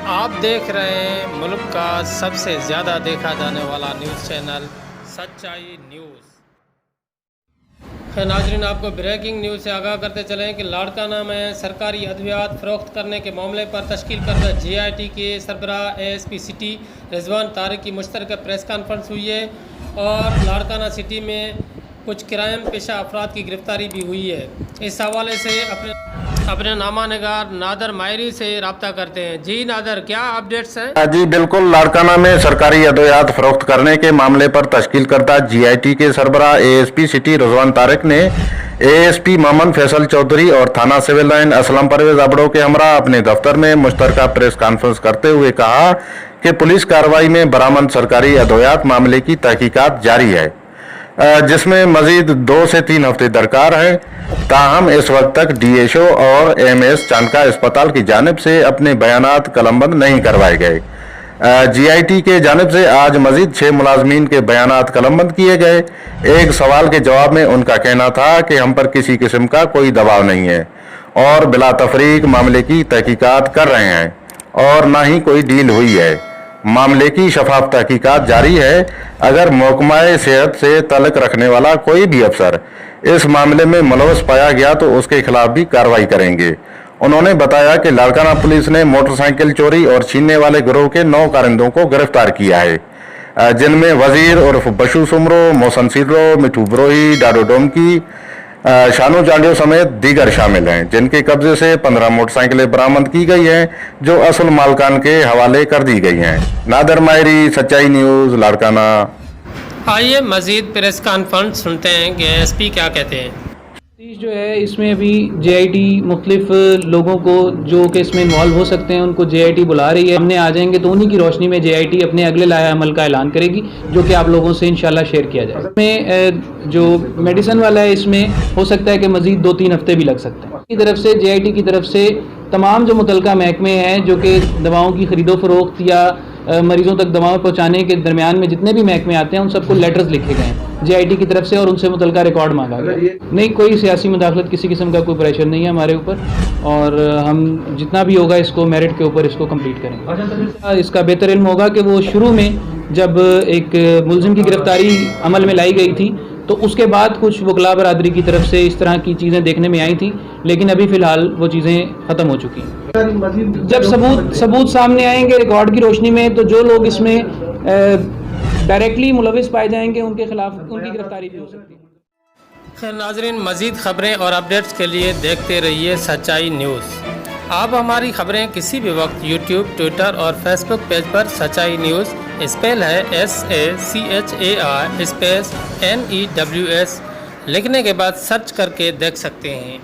آپ دیکھ رہے ہیں ملک کا سب سے زیادہ دیکھا جانے والا نیوز چینل سچائی نیوز۔ ناظرین، آپ کو بریکنگ نیوز سے آگاہ کرتے چلیں کہ لاڑکانہ میں سرکاری ادویات فروخت کرنے کے معاملے پر تشکیل کردہ GIT کے سربراہ ASP سٹی رضوان طارق کی مشترکہ پریس کانفرنس ہوئی ہے اور لاڑکانہ سٹی میں کچھ کرائم پیشہ افراد کی گرفتاری بھی ہوئی ہے۔ اس حوالے سے اپنے نامہ نگار نادر ماہری سے رابطہ کرتے ہیں۔ جی نادر، کیا اپڈیٹس ہیں؟ جی بالکل، لاڑکانہ میں سرکاری ادویات فروخت کرنے کے معاملے پر تشکیل کردہ GIT کے سربراہ ASP سٹی رضوان طارق نے ASP مامن فیصل چودھری اور تھانہ سول لائن اسلم پرویز ابڑو کے ہمراہ اپنے دفتر میں مشترکہ پریس کانفرنس کرتے ہوئے کہا کہ پولیس کارروائی میں برآمد سرکاری ادویات معاملے کی تحقیقات جاری ہے، جس میں مزید 2 سے 3 ہفتے درکار ہیں۔ تاہم اس وقت تک DSO اور MS چانکا اسپتال کی جانب سے اپنے بیانات قلم بند نہیں کروائے گئے۔ GIT کے جانب سے آج مزید 6 ملازمین کے بیانات قلم بند کیے گئے۔ ایک سوال کے جواب میں ان کا کہنا تھا کہ ہم پر کسی قسم کا کوئی دباؤ نہیں ہے اور بلا تفریق معاملے کی تحقیقات کر رہے ہیں اور نہ ہی کوئی ڈیل ہوئی ہے۔ معاملے کی شفاف تحقیقات جاری ہے۔ اگر محکمہ صحت سے تعلق رکھنے والا کوئی بھی افسر اس معاملے میں ملوث پایا گیا تو اس کے خلاف بھی کارروائی کریں گے۔ انہوں نے بتایا کہ لاڑکانہ پولیس نے موٹر سائیکل چوری اور چھیننے والے گروہ کے 9 کارندوں کو گرفتار کیا ہے، جن میں وزیر عرف بشو سمرو، موسن سیرو، مٹھو بروہی، ڈاڈو ڈومکی، شانو چانڈیو سمیت دیگر شامل ہیں، جن کے قبضے سے 15 موٹر سائیکلیں برآمد کی گئی ہیں جو اصل مالکان کے حوالے کر دی گئی ہیں۔ نادر ماہری، سچائی نیوز، لاڑکانہ۔ آئیے مزید پریس کانفرنس سنتے ہیں کہ ASP کیا کہتے ہیں۔ جو ہے اس میں ابھی GIT مختلف لوگوں کو جو کہ اس میں انوالو ہو سکتے ہیں ان کو GIT بلا رہی ہے۔ ہم نے آ جائیں گے تو انہی کی روشنی میں GIT اپنے اگلے لائحہ عمل کا اعلان کرے گی جو کہ آپ لوگوں سے انشاءاللہ شیئر کیا جائے گا۔ اس میں جو میڈیسن والا ہے اس میں ہو سکتا ہے کہ مزید 2-3 ہفتے بھی لگ سکتے ہیں۔ کی طرف سے GIT کی طرف سے تمام جو متعلقہ محکمے ہیں جو کہ دواؤں کی خرید و فروخت یا مریضوں تک دواؤں پہنچانے کے درمیان میں جتنے بھی محکمے آتے ہیں ان سب کو لیٹرز لکھے گئے ہیں GIT کی طرف سے اور ان سے متعلقہ ریکارڈ مانگا گیا۔ نہیں، کوئی سیاسی مداخلت، کسی قسم کا کوئی پریشر نہیں ہے ہمارے اوپر، اور ہم جتنا بھی ہوگا اس کو میرٹ کے اوپر اس کو کمپلیٹ کریں گے۔ اس کا بہتر علم ہوگا کہ وہ شروع میں جب ایک ملزم کی گرفتاری عمل میں لائی گئی تھی تو اس کے بعد کچھ وکلاء برادری کی طرف سے اس طرح کی چیزیں دیکھنے میں آئی تھیں، لیکن ابھی فی الحال وہ چیزیں ختم ہو چکی ہیں۔ جب ثبوت سامنے آئیں گے ریکارڈ کی روشنی میں تو جو لوگ اس میں ڈائریکٹلی ملوث پائے جائیں گے ان کے خلاف ان کی گرفتاری بھی ہو سکتی ہے۔ خیر ناظرین، مزید خبریں اور اپڈیٹس کے لیے دیکھتے رہیے سچائی نیوز۔ آپ ہماری خبریں کسی بھی وقت YouTube، ٹویٹر اور فیس بک پیج پر سچائی نیوز اسپیل ہے SACHAI اسپیس NEWS لکھنے کے بعد سرچ کر کے دیکھ سکتے ہیں۔